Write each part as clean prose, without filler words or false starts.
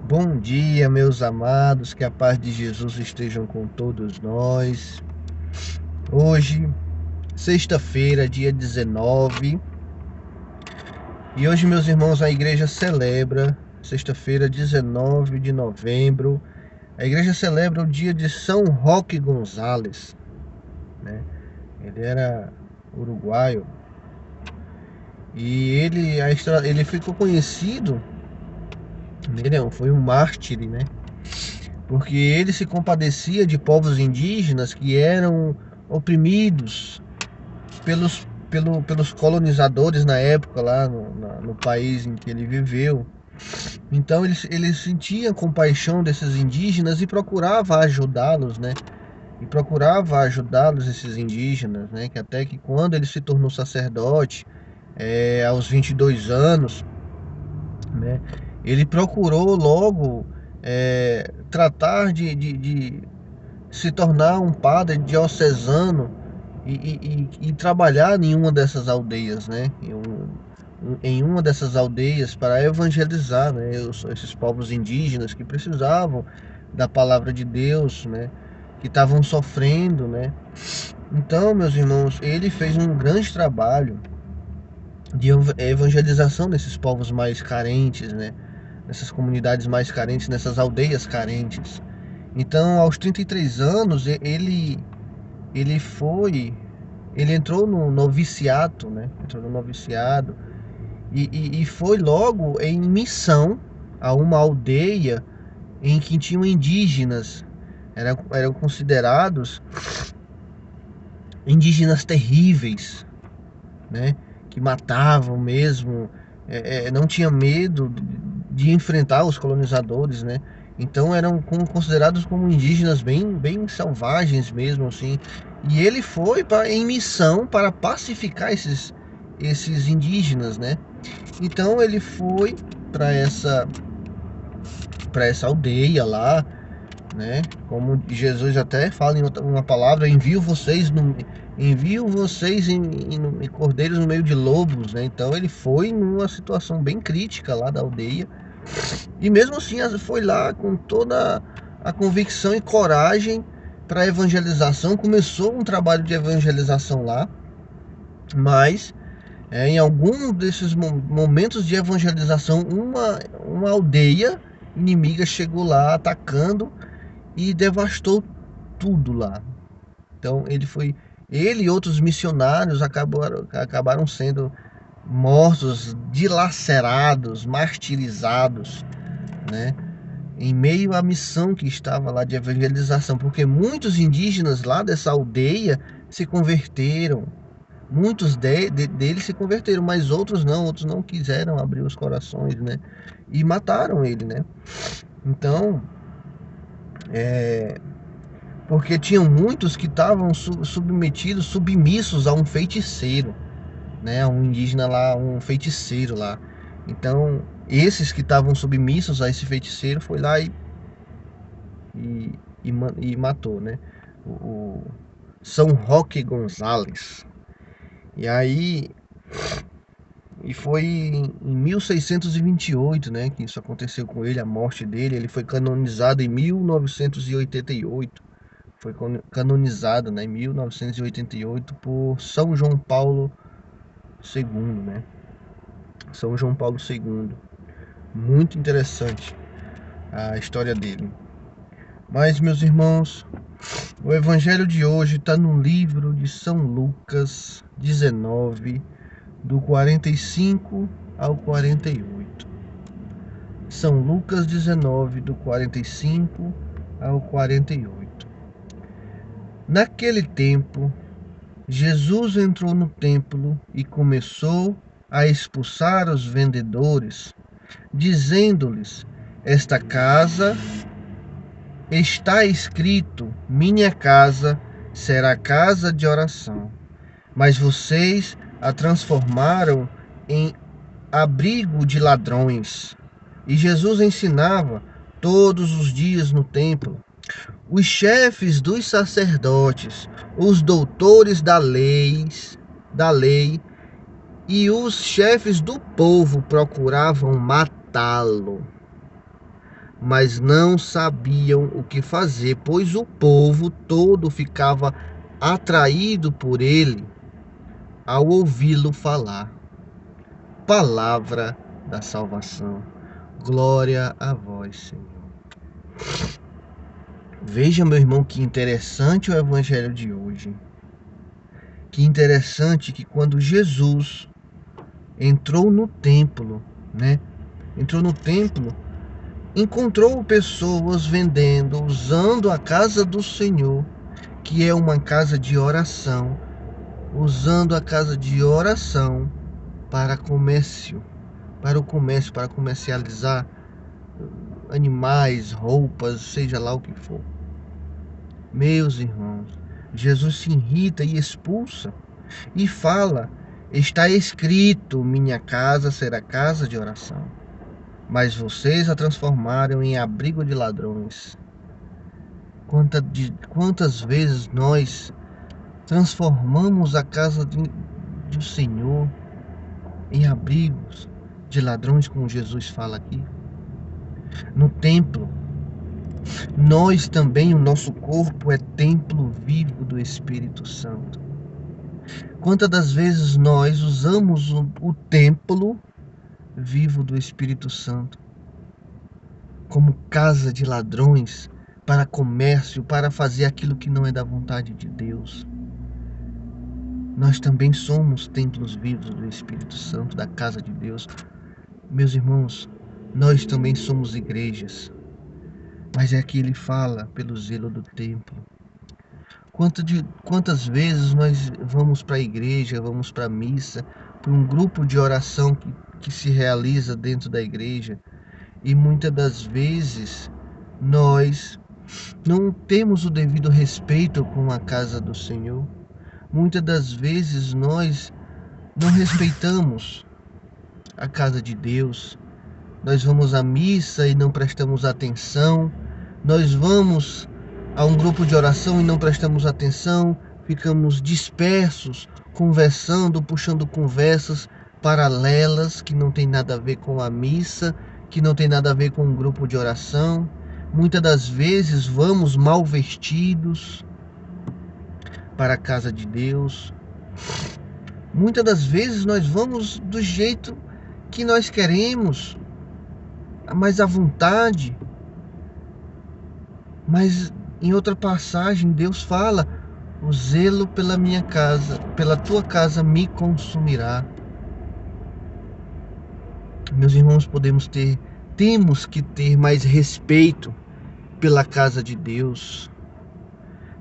Bom dia, meus amados, que a paz de Jesus estejam com todos nós. Hoje, sexta-feira, dia 19, e hoje, meus irmãos, a igreja celebra, sexta-feira, 19 de novembro, a igreja celebra o dia de São Roque Gonzales, né? Ele era uruguaio e ele ficou conhecido, foi um mártir, né? Porque ele se compadecia de povos indígenas que eram oprimidos pelos colonizadores na época lá no país em que ele viveu. Então ele sentia compaixão desses indígenas e procurava ajudá-los, né? E procurava ajudá-los, esses indígenas, né? Que até que quando ele se tornou sacerdote, aos 22 anos, né? Ele procurou logo tratar de se tornar um padre diocesano e trabalhar em uma dessas aldeias, né? Em uma dessas aldeias para evangelizar, né? Esses povos indígenas que precisavam da palavra de Deus, né? Que estavam sofrendo, né? Então, meus irmãos, ele fez um grande trabalho de evangelização nesses povos mais carentes, né? Nessas comunidades mais carentes, nessas aldeias carentes. Então, aos 33 anos, ele foi, ele entrou no noviciato, né? Entrou no noviciado e foi logo em missão a uma aldeia em que tinham indígenas, eram considerados indígenas terríveis, né? Que matavam mesmo, não tinha medo de enfrentar os colonizadores, né? Então eram considerados como indígenas bem selvagens mesmo, assim. E ele foi em missão para pacificar esses indígenas, né? Então ele foi para essa aldeia lá, né? Como Jesus até fala em uma palavra, envio vocês em cordeiros no meio de lobos, né? Então ele foi numa situação bem crítica lá da aldeia e mesmo assim foi lá com toda a convicção e coragem para a evangelização. Começou um trabalho de evangelização lá, mas em algum desses momentos de evangelização, uma aldeia inimiga chegou lá atacando e devastou tudo lá. Então ele e outros missionários acabaram sendo mortos, dilacerados, martirizados, né? Em meio à missão que estava lá de evangelização, porque muitos indígenas lá dessa aldeia se converteram. Muitos deles se converteram, mas outros não quiseram abrir os corações, né? E mataram ele, né? Então, porque tinham muitos que estavam submissos a um feiticeiro, né? Um indígena lá, um feiticeiro lá. Então, esses que estavam submissos a esse feiticeiro foi lá e matou, né? O São Roque Gonzales. E aí, foi em 1628, né, que isso aconteceu com ele, a morte dele. Ele foi canonizado em 1988. Foi canonizado, né, em 1988 por São João Paulo II, né? São João Paulo II. Muito interessante a história dele. Mas, meus irmãos, o evangelho de hoje está no livro de São Lucas 19, do 45 ao 48. São Lucas 19, do 45 ao 48. Naquele tempo, Jesus entrou no templo e começou a expulsar os vendedores, dizendo-lhes: Esta casa está escrito, minha casa será casa de oração, mas vocês a transformaram em abrigo de ladrões. E Jesus ensinava todos os dias no templo. Os chefes dos sacerdotes, os doutores da lei e os chefes do povo procuravam matá-lo, mas não sabiam o que fazer, pois o povo todo ficava atraído por ele ao ouvi-lo falar. Palavra da salvação. Glória a vós, Senhor. Veja, meu irmão, que interessante o evangelho de hoje. Que interessante que quando Jesus entrou no templo, né? Entrou no templo, encontrou pessoas vendendo, usando a casa do Senhor, que é uma casa de oração, usando a casa de oração para comércio, para comercializar animais, roupas, seja lá o que for. Meus irmãos, Jesus se irrita e expulsa e fala: está escrito, minha casa será casa de oração, mas vocês a transformaram em abrigo de ladrões. Quantas vezes nós transformamos a casa do Senhor em abrigos de ladrões, como Jesus fala aqui? No templo, nós também, o nosso corpo é templo vivo do Espírito Santo. Quantas das vezes nós usamos o templo vivo do Espírito Santo como casa de ladrões, para comércio, para fazer aquilo que não é da vontade de Deus? Nós também somos templos vivos do Espírito Santo, da casa de Deus. Meus irmãos, nós também somos igrejas. Mas é que ele fala pelo zelo do templo. Quantas vezes nós vamos para a igreja, vamos para a missa, para um grupo de oração que se realiza dentro da igreja, e muitas das vezes nós não temos o devido respeito com a casa do Senhor. Muitas das vezes nós não respeitamos a casa de Deus. Nós vamos à missa e não prestamos atenção. Nós vamos a um grupo de oração e não prestamos atenção. Ficamos dispersos, conversando, puxando conversas paralelas que não tem nada a ver com a missa, que não tem nada a ver com um grupo de oração. Muitas das vezes vamos mal vestidos para a casa de Deus. Muitas das vezes nós vamos do jeito que nós queremos, mais à vontade. Mas em outra passagem Deus fala: o zelo pela minha casa, pela tua casa me consumirá. Meus irmãos, temos que ter mais respeito pela casa de Deus.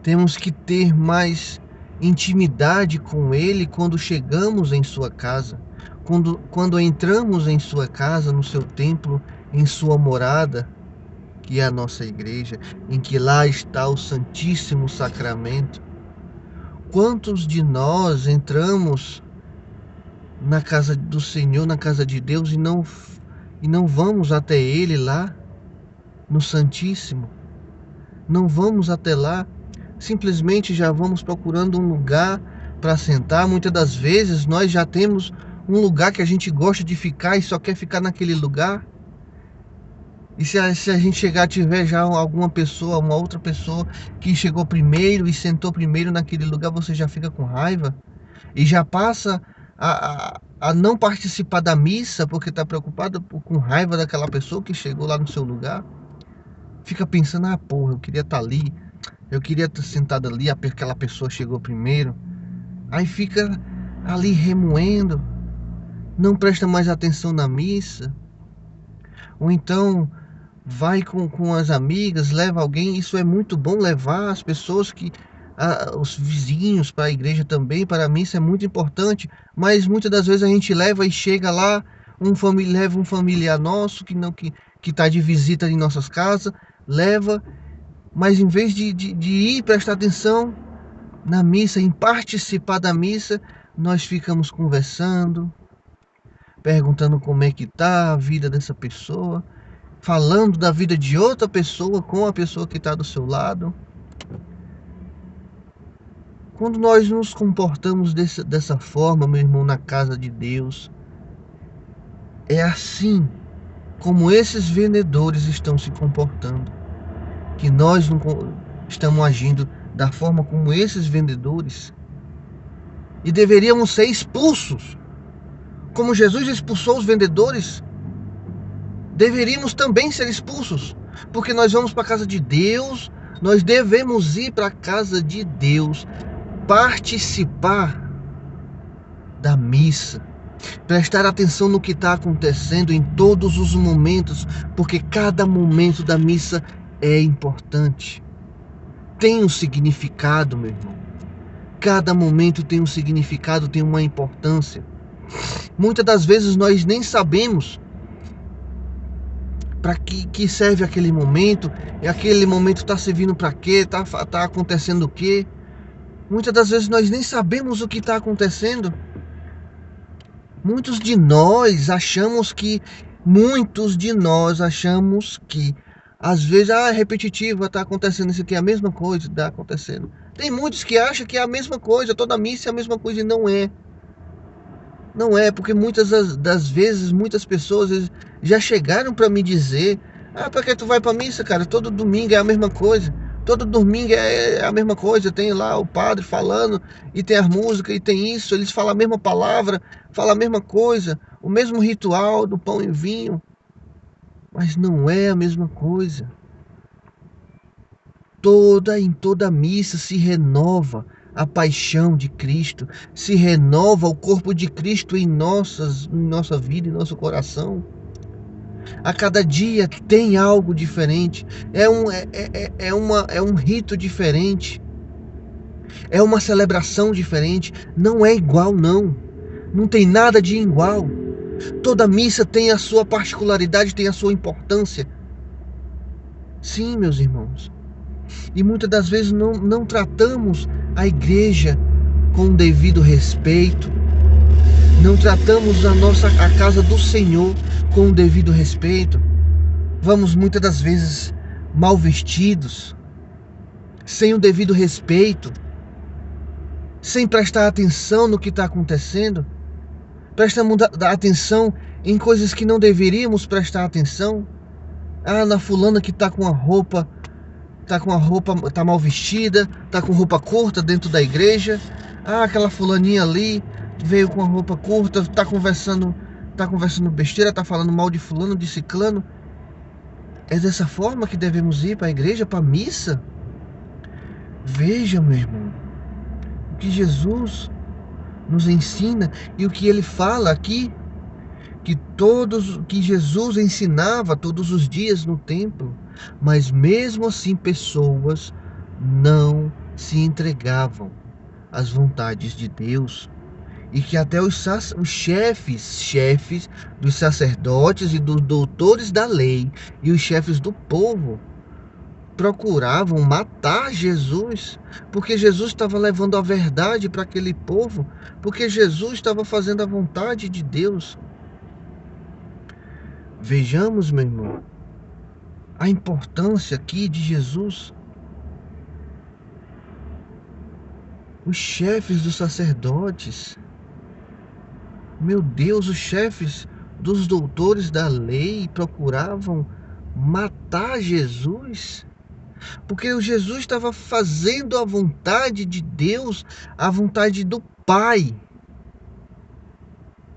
Temos que ter mais intimidade com Ele quando chegamos em sua casa, quando entramos em sua casa, no seu templo, em sua morada, que é a nossa igreja, em que lá está o Santíssimo Sacramento. Quantos de nós entramos na casa do Senhor, na casa de Deus, e não vamos até Ele lá, no Santíssimo? Não vamos até lá, simplesmente já vamos procurando um lugar para sentar. Muitas das vezes nós já temos um lugar que a gente gosta de ficar e só quer ficar naquele lugar. E se a gente chegar, tiver já alguma pessoa, uma outra pessoa que chegou primeiro e sentou primeiro naquele lugar, você já fica com raiva e já passa a não participar da missa porque está preocupado com raiva daquela pessoa que chegou lá no seu lugar. Fica pensando: ah, porra, eu queria estar ali, eu queria estar sentado ali, aquela pessoa chegou primeiro. Aí fica ali remoendo, não presta mais atenção na missa. Ou então vai com as amigas, leva alguém. Isso é muito bom, levar as pessoas os vizinhos para a igreja também, para a missa, é muito importante. Mas muitas das vezes a gente leva e chega lá, leva um familiar nosso que está de visita em nossas casas, leva, mas em vez de ir prestar atenção na missa, em participar da missa, nós ficamos conversando, perguntando como é que está a vida dessa pessoa, falando da vida de outra pessoa com a pessoa que está do seu lado. Quando nós nos comportamos dessa forma, meu irmão, na casa de Deus, é assim como esses vendedores estão se comportando, que nós não estamos agindo da forma como esses vendedores, e deveríamos ser expulsos, como Jesus expulsou os vendedores. Deveríamos também ser expulsos, porque nós vamos para a casa de Deus, nós devemos ir para a casa de Deus, participar da missa, prestar atenção no que está acontecendo em todos os momentos, porque cada momento da missa é importante, tem um significado, meu irmão. Cada momento tem um significado, tem uma importância. Muitas das vezes nós nem sabemos para que serve aquele momento, e aquele momento está servindo para quê, tá acontecendo o quê. Muitas das vezes nós nem sabemos o que está acontecendo. Muitos de nós achamos que, às vezes, é repetitivo, está acontecendo isso aqui, é a mesma coisa, está acontecendo. Tem muitos que acham que é a mesma coisa, toda missa é a mesma coisa, e não é. Não é, porque muitas das vezes, muitas pessoas já chegaram para me dizer: ah, para que tu vai para missa, cara? Todo domingo é a mesma coisa. Todo domingo é a mesma coisa. Tem lá o padre falando, e tem as músicas, e tem isso. Eles falam a mesma palavra, falam a mesma coisa, o mesmo ritual do pão e vinho. Mas não é a mesma coisa. Em toda missa se renova a paixão de Cristo, se renova o corpo de Cristo em nossa vida, em nosso coração. A cada dia tem algo diferente, é um rito diferente, é uma celebração diferente, não é igual não, não tem nada de igual. Toda missa tem a sua particularidade, tem a sua importância. Sim, meus irmãos. E muitas das vezes não tratamos a igreja com o devido respeito. Não tratamos a casa do Senhor com o devido respeito. Vamos muitas das vezes mal vestidos, sem o devido respeito, sem prestar atenção no que está acontecendo. Prestamos atenção em coisas que não deveríamos prestar atenção. Ah, na fulana que está com a roupa, tá mal vestida, tá com roupa curta dentro da igreja. Ah, aquela fulaninha ali veio com a roupa curta, tá conversando besteira, tá falando mal de fulano, de ciclano. É dessa forma que devemos ir para a igreja, para a missa? Veja, meu irmão, o que Jesus nos ensina e o que ele fala aqui, que Jesus ensinava todos os dias no templo, mas mesmo assim pessoas não se entregavam às vontades de Deus, e que até os chefes dos sacerdotes e dos doutores da lei e os chefes do povo procuravam matar Jesus, porque Jesus estava levando a verdade para aquele povo, porque Jesus estava fazendo a vontade de Deus. Vejamos, meu irmão, a importância aqui de Jesus. Os chefes dos sacerdotes, meu Deus, os chefes dos doutores da lei procuravam matar Jesus, porque o Jesus estava fazendo a vontade de Deus, a vontade do Pai,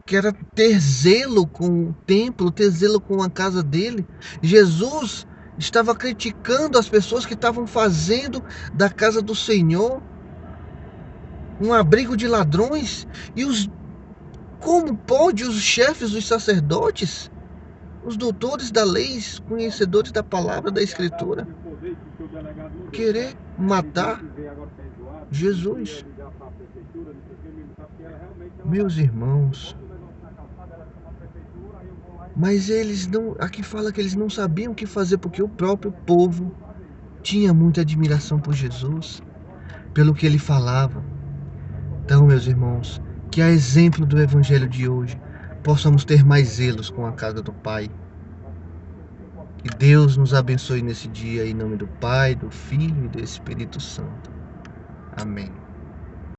que era ter zelo com o templo, ter zelo com a casa dele. Jesus estava criticando as pessoas que estavam fazendo da casa do Senhor um abrigo de ladrões. Como pode os chefes dos sacerdotes, os doutores da lei, conhecedores da palavra da Escritura, querer matar Jesus? Meus irmãos, mas eles não, aqui fala que eles não sabiam o que fazer, porque o próprio povo tinha muita admiração por Jesus, pelo que ele falava. Então, meus irmãos, que a exemplo do evangelho de hoje, possamos ter mais zelos com a casa do Pai. Que Deus nos abençoe nesse dia, em nome do Pai, do Filho e do Espírito Santo. Amém.